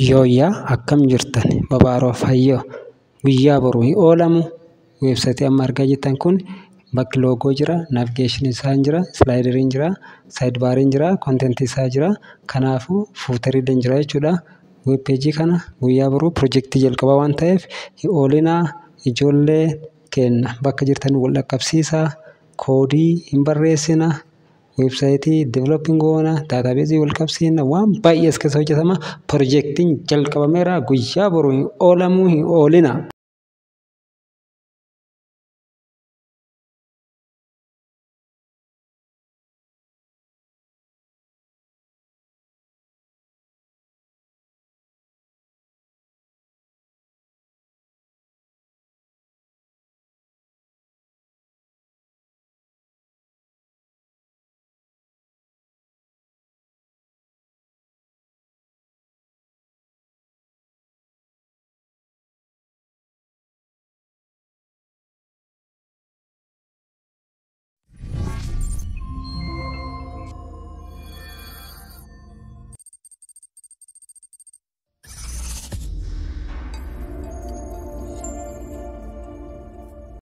Yooyyaa akkam jirtan babaaroo fayyoo guyyaa boruu hin oolamu weebsaayitii amma argaa jirtan kun bakki loogoo jira, naavigeeshinii isaa jira, islaayideriin jira, saayidbaariin jira, kontentii isaa jira. Kanaafuu fuuteriidhaan jira jechuudha. Weeb peejii kana guyyaa boruu piroojeektii jalqabaa waan ta'eef hin oolinaa. Ijoollee keenya bakka jirtan wal dhaqqabsiisaa, koodii hin barreessina, weebsaayitii developing goona, daataabeezii wal qabsiisna, waan baay'ee as keessa hojjetama. Piroojeektiin jalqabameera guyyaa boruu hin oolamuu hin oolina.